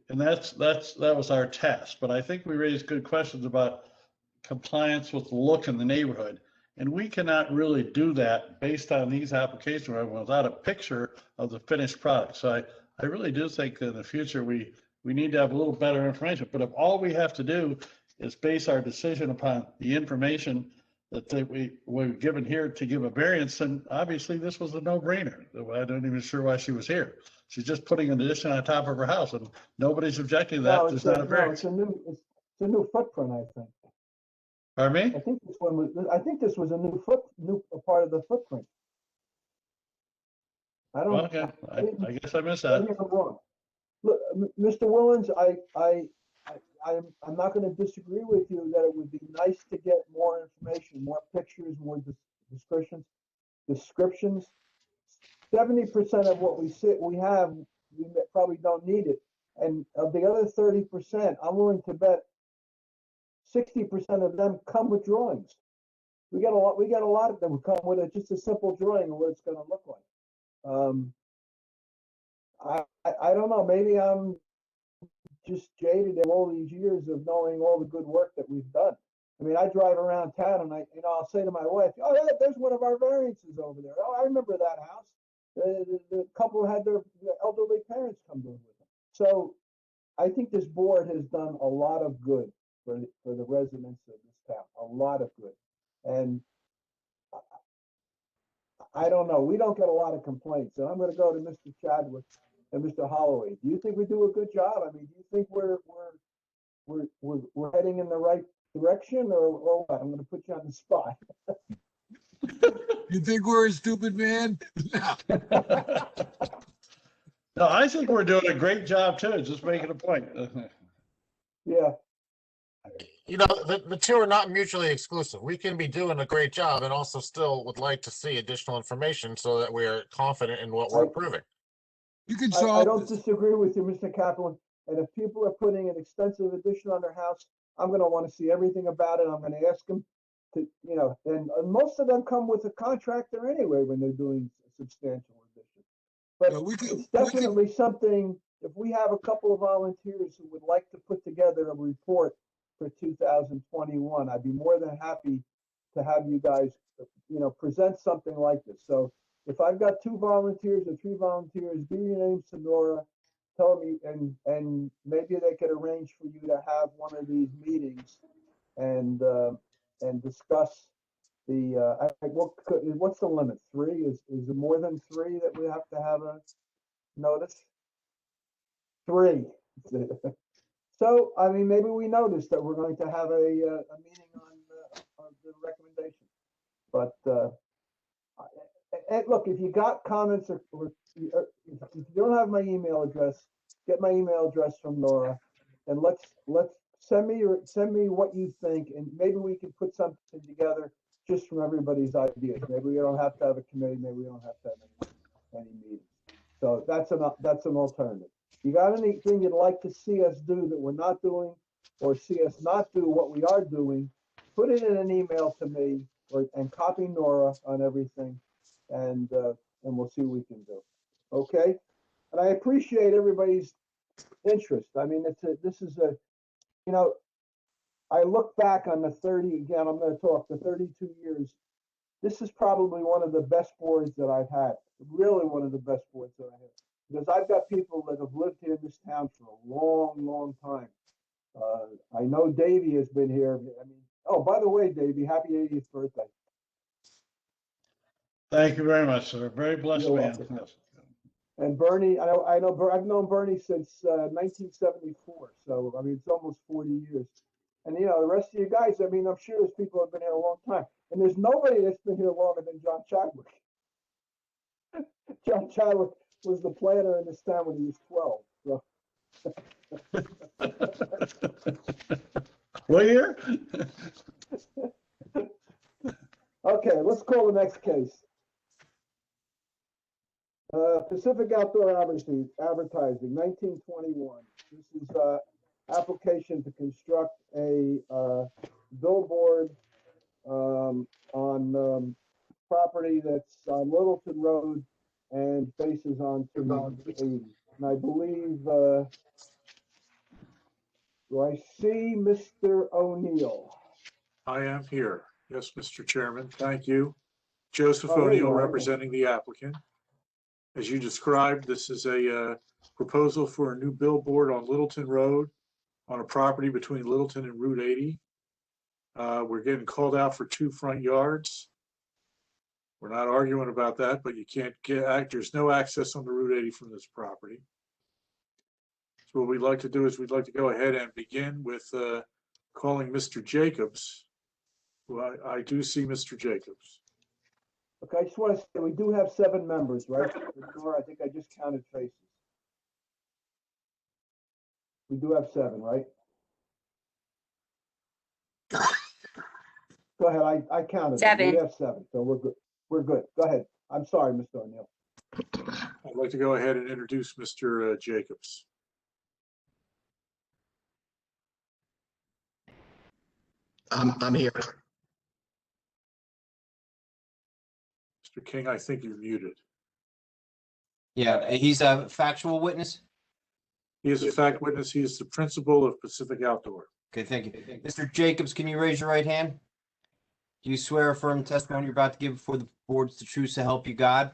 And that was our task, but I think we raised good questions about compliance with the look in the neighborhood. And we cannot really do that based on these applications without a picture of the finished product. So I really do think that in the future, we need to have a little better information. But if all we have to do is base our decision upon the information that we were given here to give a variance, then obviously this was a no-brainer. I don't even sure why she was here. She's just putting an addition on top of her house, and nobody's objecting to that.
No,
There's not a variance.
it's a new footprint, I think.
Pardon me?
I think this was a new part of the footprint. I don't.
Okay, I guess I missed that.
Maybe I'm wrong. Look, Mr. Willens, I'm not going to disagree with you that it would be nice to get more information, more pictures, more descriptions. 70% of what we have, we probably don't need it. And of the other 30%, I'm willing to bet 60% of them come with drawings. We got a lot of them come with just a simple drawing of what it's going to look like. I don't know. Maybe I'm just jaded in all these years of knowing all the good work that we've done. I mean, I drive around town and I'll say to my wife, "Oh yeah, there's one of our variances over there. Oh, I remember that house. The couple had their elderly parents come in with them." So I think this board has done a lot of good for the residents of this town. A lot of good, and I don't know. We don't get a lot of complaints, and I'm going to go to Mr. Chadwick and Mr. Holloway. Do you think we do a good job? I mean, do you think we're heading in the right direction, or what? I'm going to put you on the spot.
You think we're a stupid man?
No, I think we're doing a great job too, just making a point.
Yeah.
You know, the two are not mutually exclusive. We can be doing a great job and also still would like to see additional information so that we are confident in what we're approving.
You can
I
solve
don't
this.
disagree with you, Mr. Kaplan. And if people are putting an extensive addition on their house, I'm going to want to see everything about it. I'm going to ask them to, and most of them come with a contractor anyway when they're doing a substantial addition. But it's definitely something, if we have a couple of volunteers who would like to put together a report for 2021, I'd be more than happy to have you guys, present something like this. So if I've got 2 volunteers or 3 volunteers, give your names to Nora, tell me, and maybe they could arrange for you to have one of these meetings and discuss the, what's the limit? 3? Is it more than 3 that we have to have a notice? 3. So, I mean, maybe we notice that we're going to have a meeting on the recommendation. But and look, if you got comments or if you don't have my email address, get my email address from Nora, and let's send me what you think, and maybe we can put something together just from everybody's ideas. Maybe we don't have to have a committee. Maybe we don't have to have any meetings. So that's an alternative. You got anything you'd like to see us do that we're not doing, or see us not do what we are doing? Put it in an email to me, and copy Nora on everything, and we'll see what we can do. Okay, and I appreciate everybody's interest. I mean, I look back on the 32 years. This is probably one of the best boards that I've had. Really, one of the best boards that I have. Because I've got people that have lived here in this town for a long, long time. I know Davey has been here. I mean, oh, by the way, Davey, happy 80th birthday.
Thank you very much, sir. Very blessed
You're
man.
welcome.
Yes.
And Bernie, I know I've known Bernie since 1974. So, I mean, it's almost 40 years. And, the rest of you guys, I mean, I'm sure there's people who have been here a long time. And there's nobody that's been here longer than John Chadwick. John Chadwick was the planner in this town when he was 12. So.
What year?
Okay, let's call the next case. Pacific Outdoor Advertising, 1921. This is application to construct a billboard on property that's on Littleton Road and faces on 80. And I believe, do I see Mr. O'Neill?
I am here. Yes, Mr. Chairman, thank you. Joseph
Oh, there you
O'Neill
are.
representing the applicant. As you described, this is a proposal for a new billboard on Littleton Road on a property between Littleton and Route 80. We're getting called out for 2 front yards. We're not arguing about that, but you can't there's no access on the Route 80 from this property. So what we'd like to do is we'd like to go ahead and begin with calling Mr. Jacobs. Well, I do see Mr. Jacobs.
Okay, I just want to say we do have 7 members, right? I think I just counted faces. We do have 7, right? Go ahead. I counted.
7.
We have 7, so we're good. We're good. Go ahead. I'm sorry, Mr. O'Neill.
I'd like to go ahead and introduce Mr. Jacobs.
I'm here.
Mr. King, I think you're muted.
Yeah, he's a factual witness.
He is a fact witness. He is the principal of Pacific Outdoor.
Okay, thank you. Mr. Jacobs, can you raise your right hand? Do you swear affirm testimony you're about to give before the board's the truth to help you God?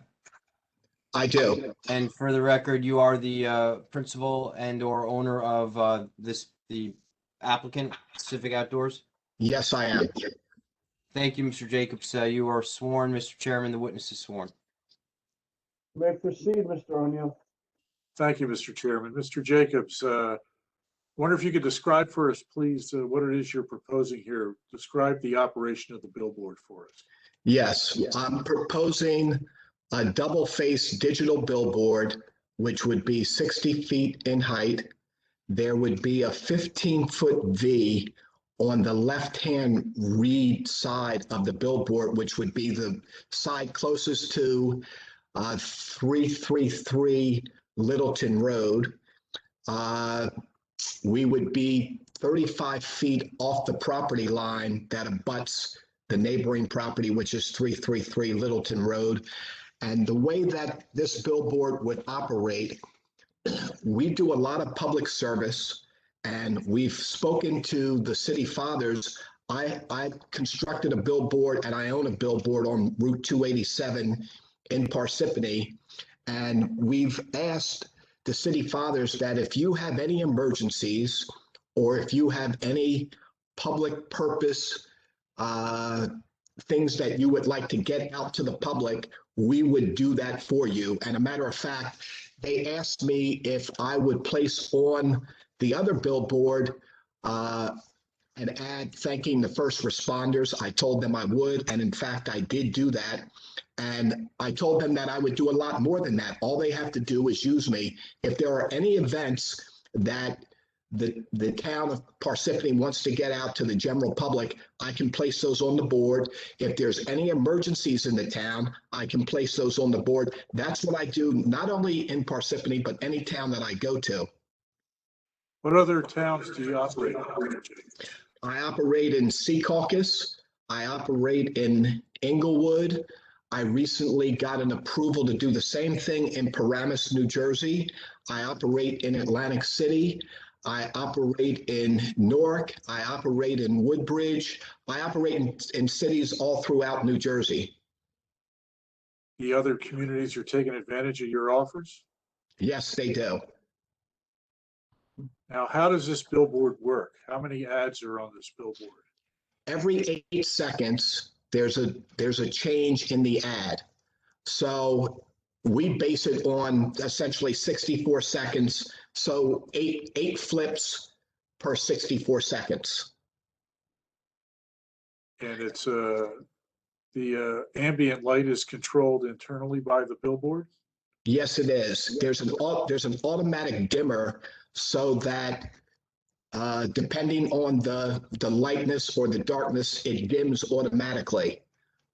I do.
And for the record, you are the principal and or owner of the applicant, Pacific Outdoors?
Yes, I am.
Thank you, Mr. Jacobs. You are sworn, Mr. Chairman. The witness is sworn.
You may proceed, Mr. O'Neill.
Thank you, Mr. Chairman. Mr. Jacobs, wonder if you could describe for us, please, what it is you're proposing here. Describe the operation of the billboard for us.
Yes, I'm proposing a double-faced digital billboard, which would be 60 feet in height. There would be a 15-foot V on the left-hand read side of the billboard, which would be the side closest to 333 Littleton Road. We would be 35 feet off the property line that abuts the neighboring property, which is 333 Littleton Road. And the way that this billboard would operate, we do a lot of public service, and we've spoken to the city fathers. I constructed a billboard and I own a billboard on Route 287 in Parsippany. And we've asked the city fathers that if you have any emergencies or if you have any public purpose things that you would like to get out to the public, we would do that for you. And a matter of fact, they asked me if I would place on the other billboard an ad thanking the first responders. I told them I would, and in fact, I did do that. And I told them that I would do a lot more than that. All they have to do is use me. If there are any events that the town of Parsippany wants to get out to the general public, I can place those on the board. If there's any emergencies in the town, I can place those on the board. That's what I do, not only in Parsippany, but any town that I go to.
What other towns do you operate in?
I operate in Secaucus. I operate in Englewood. I recently got an approval to do the same thing in Paramus, New Jersey. I operate in Atlantic City. I operate in Newark. I operate in Woodbridge. I operate in cities all throughout New Jersey.
The other communities are taking advantage of your offers?
Yes, they do.
Now, how does this billboard work? How many ads are on this billboard?
Every 8 seconds, there's a change in the ad. So we base it on essentially 64 seconds. So eight flips per 64 seconds.
And it's the ambient light is controlled internally by the billboard?
Yes, it is. There's an automatic dimmer so that depending on the lightness or the darkness, it dims automatically.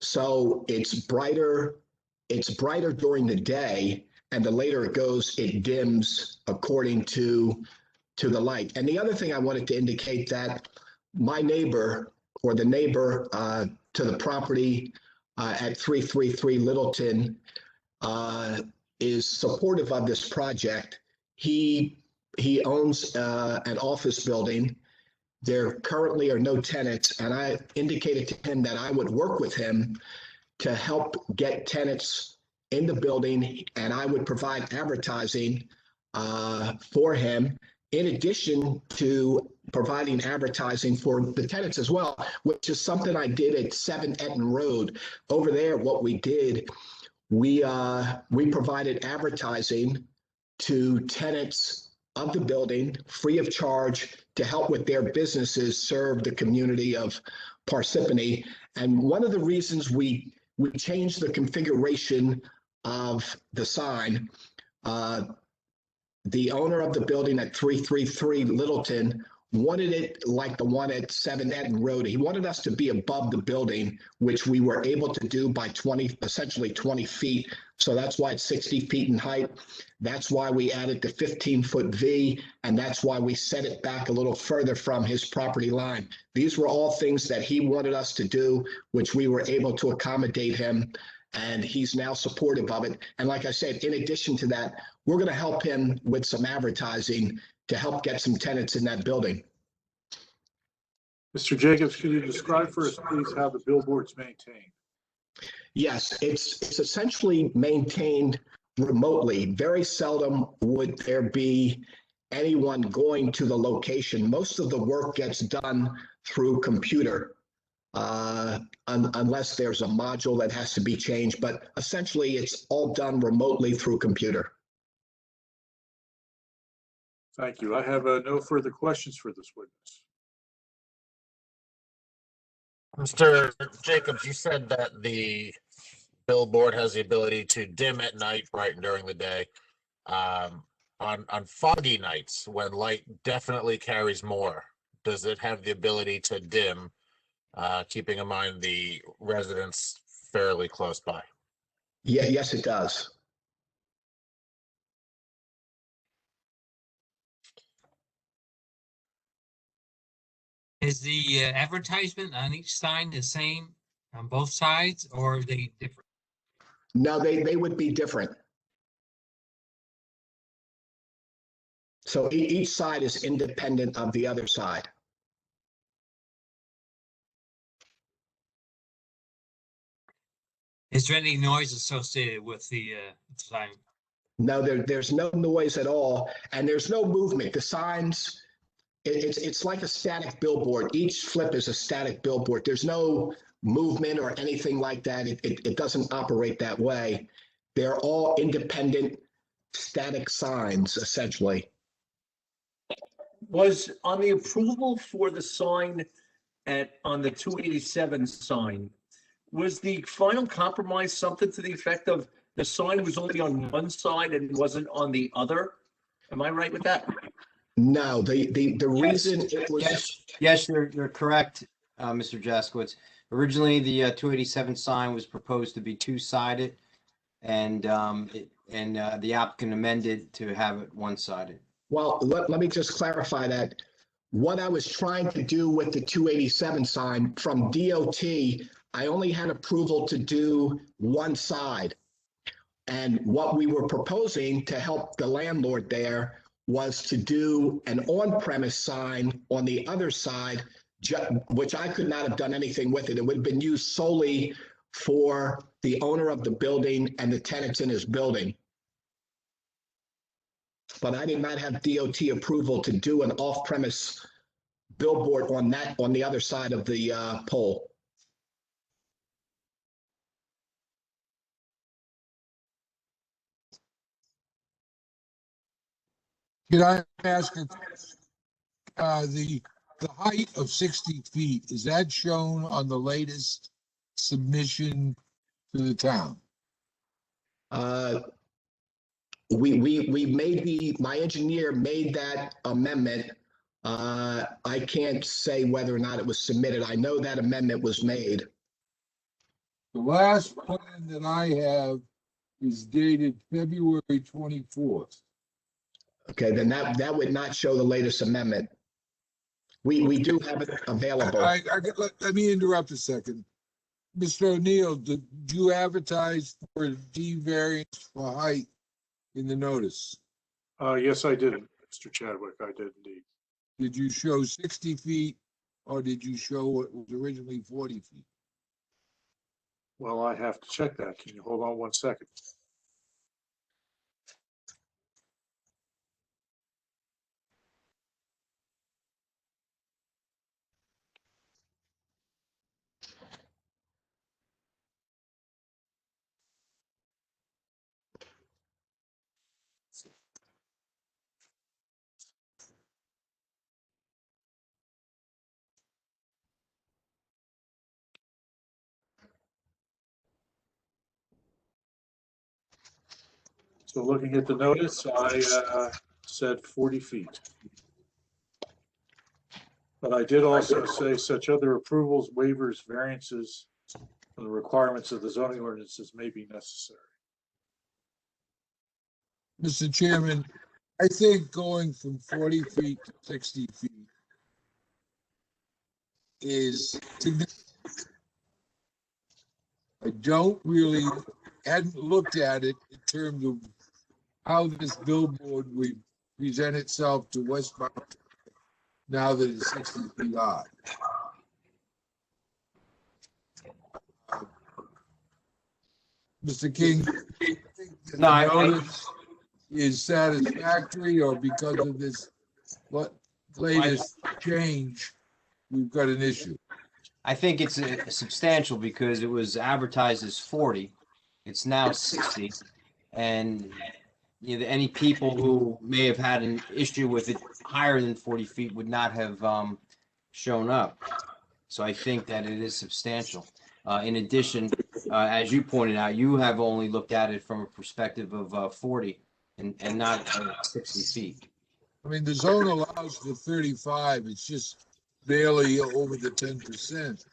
So it's brighter during the day, and the later it goes, it dims according to the light. And the other thing I wanted to indicate that my neighbor, or the neighbor to the property at 333 Littleton, is supportive of this project. He owns an office building. There currently are no tenants, and I indicated to him that I would work with him to help get tenants in the building, and I would provide advertising for him, in addition to providing advertising for the tenants as well, which is something I did at 7 Etten Road. Over there, what we did, we provided advertising to tenants of the building free of charge to help with their businesses serve the community of Parsippany. And one of the reasons we changed the configuration of the sign, the owner of the building at 333 Littleton wanted it like the one at 7 Etten Road. He wanted us to be above the building, which we were able to do by essentially 20 feet. So that's why it's 60 feet in height. That's why we added the 15-foot V, and that's why we set it back a little further from his property line. These were all things that he wanted us to do, which we were able to accommodate him, and he's now supportive of it. And like I said, in addition to that, we're going to help him with some advertising to help get some tenants in that building.
Mr. Jacobs, can you describe for us, please, how the billboard's maintained?
Yes, it's essentially maintained remotely. Very seldom would there be anyone going to the location. Most of the work gets done through computer, unless there's a module that has to be changed. But essentially, it's all done remotely through computer.
Thank you. I have no further questions for this witness.
Mr. Jacobs, you said that the billboard has the ability to dim at night, brighten during the day. On foggy nights, when light definitely carries more, does it have the ability to dim, keeping in mind the residents fairly close by?
Yeah, yes, it does.
Is the advertisement on each sign the same on both sides, or are they different?
No, they would be different. So each side is independent of the other side.
Is there any noise associated with the sign?
No, there's no noise at all, and there's no movement. The signs, it's like a static billboard. Each flip is a static billboard. There's no movement or anything like that. It doesn't operate that way. They're all independent static signs, essentially.
Was on the approval for the sign on the 287 sign, was the final compromise something to the effect of the sign was only on one side and wasn't on the other? Am I right with that?
No, the reason it was.
Yes, you're correct, Mr. Jaskowitz. Originally, the 287 sign was proposed to be two-sided, and the applicant amended to have it one-sided.
Well, let me just clarify that. What I was trying to do with the 287 sign from DOT, I only had approval to do one side. And what we were proposing to help the landlord there was to do an on-premise sign on the other side, which I could not have done anything with it. It would have been used solely for the owner of the building and the tenants in his building. But I did not have DOT approval to do an off-premise billboard on the other side of the pole.
Can I ask the height of 60 feet, is that shown on the latest submission to the town?
My engineer made that amendment. I can't say whether or not it was submitted. I know that amendment was made.
The last plan that I have is dated February 24th.
Okay, then that would not show the latest amendment. We do have it available.
Let me interrupt a second. Mr. O'Neill, did you advertise for a D variance for height in the notice?
Yes, I did, Mr. Chadwick. I did indeed.
Did you show 60 feet or did you show what was originally 40 feet?
Well, I have to check that. Can you hold on 1 second? So looking at the notice, I said 40 feet. But I did also say such other approvals, waivers, variances from the requirements of the zoning ordinances may be necessary.
Mr. Chairman, I think going from 40 feet to 60 feet is significant. I hadn't looked at it in terms of how this billboard would present itself to Westmount now that it's 60 feet high. Mr. King,
No, I-
notice is satisfactory, or because of this latest change, we've got an issue?
I think it's substantial because it was advertised as 40. It's now 60. And any people who may have had an issue with it higher than 40 feet would not have shown up. So I think that it is substantial. In addition, as you pointed out, you have only looked at it from a perspective of 40 and not 60 feet.
I mean, the zone allows for 35. It's just barely over the 10%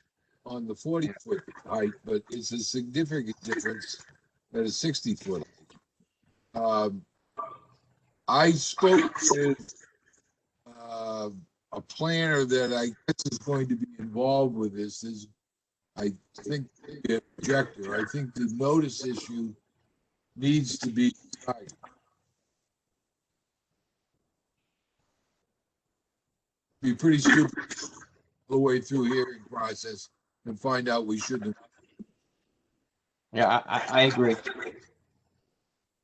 on the 40-foot height, but it's a significant difference at a 60-foot. I spoke with a planner that I guess is going to be involved with this. I think the objector. I think the notice issue needs to be decided. Be pretty stupid the way through hearing process and find out we shouldn't.
Yeah, I agree.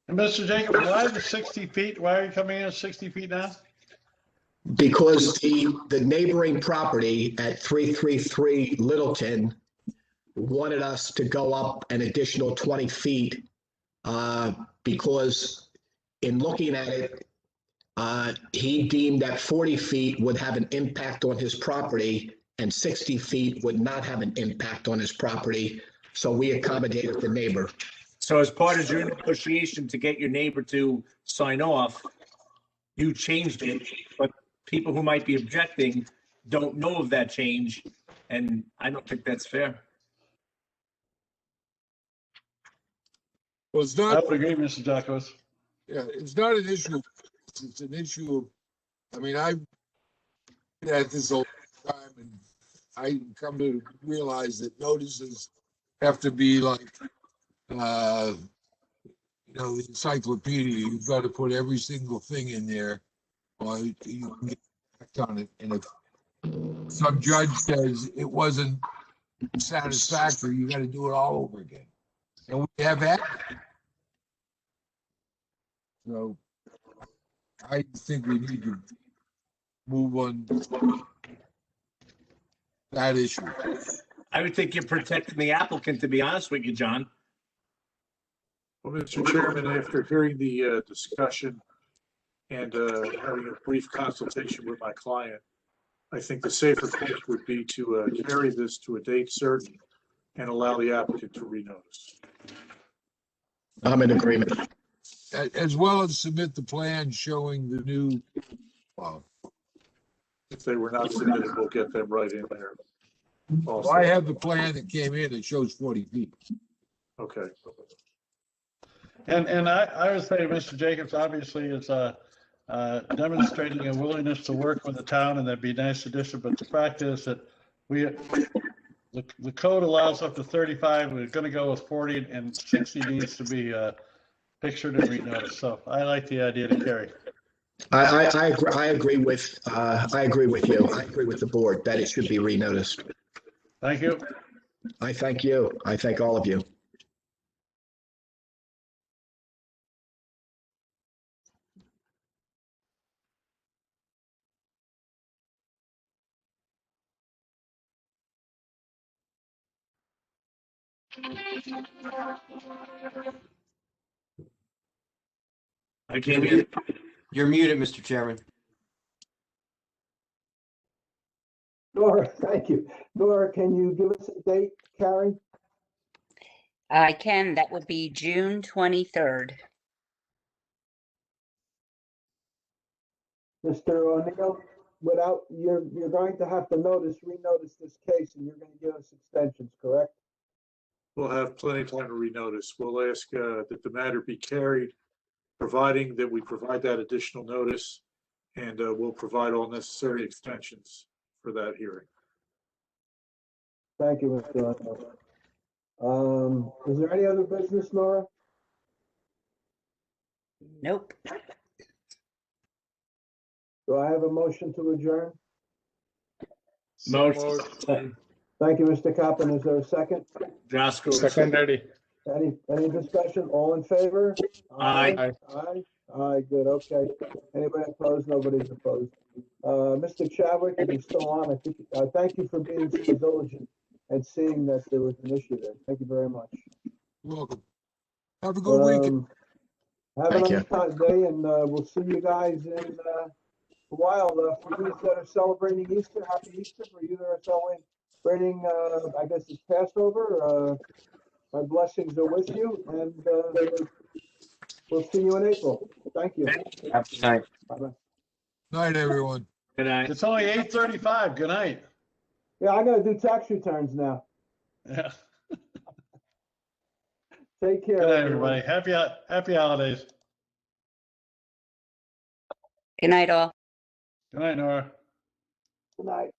And Mr. Jacobs, why the 60 feet? Why are you coming in at 60 feet now?
Because the neighboring property at 333 Littleton wanted us to go up an additional 20 feet because in looking at it, he deemed that 40 feet would have an impact on his property and 60 feet would not have an impact on his property. So we accommodated the neighbor.
So as part of your negotiation to get your neighbor to sign off, you changed it, but people who might be objecting don't know of that change, and I don't think that's fair.
Well, it's
I
not.
would agree, Mr. Jacobs.
Yeah, it's not an issue. It's an issue of. I mean, I've been at this all the time, and I come to realize that notices have to be like, the encyclopedia. You've got to put every single thing in there, or you can get back on it. And if some judge says it wasn't satisfactory, you got to do it all over again. And we have had. So I think we need to move on that issue.
I would think you're protecting the applicant, to be honest with you, John.
Well, Mr. Chairman, after hearing the discussion and having a brief consultation with my client, I think the safer course would be to carry this to a date certain and allow the applicant to renotice.
I'm in agreement.
As well as submit the plan showing the new.
If they were not submitted, we'll get them right in there.
Well, I have the plan that came in that shows 40 feet.
Okay.
And I would say, Mr. Jacobs, obviously is demonstrating a willingness to work with the town, and that'd be a nice addition. But the fact is that the code allows up to 35. We're going to go with 40, and 60 needs to be pictured and renoticed. So I like the idea to carry.
I agree with you. I agree with the board that it should be renoticed.
Thank you.
I thank you. I thank all of you.
I can't hear.
You're muted, Mr. Chairman.
Nora, thank you. Nora, can you give us a date, Carrie?
I can. That would be June 23rd.
Mr. O'Neill? without, you're going to have to renotice this case, and you're gonna give us extensions, correct?
We'll have plenty of time to renotice. We'll ask that the matter be carried, providing that we provide that additional notice, and we'll provide all necessary extensions for that hearing.
Thank you, Mr. Arno. Is there any other business, Nora?
Nope.
Do I have a motion to adjourn?
Motion.
Thank you, Mr. Kaplan. Is there a second?
Jaskowitz.
Secondary.
Any discussion? All in favor?
Aye.
Aye, good, okay. Anybody opposed? Nobody's opposed. Mr. Chadwick, if you're still on, I think, thank you for being so diligent and seeing that there was an issue there. Thank you very much.
You're welcome. Have a good weekend.
Have
Thank
a
you.
nice day, and we'll see you guys in a while. For you that are celebrating Easter, happy Easter. For you that are celebrating, I guess it's Passover, my blessings are with you, and we'll see you in April. Thank you.
Happy night.
Bye-bye.
Night, everyone.
Good night.
It's only 8:35. Good night.
Yeah, I gotta do tax returns now.
Yeah.
Take care.
Good night,
everyone.
everybody. Happy holidays.
Good night, all.
Good night, Nora.
Good night.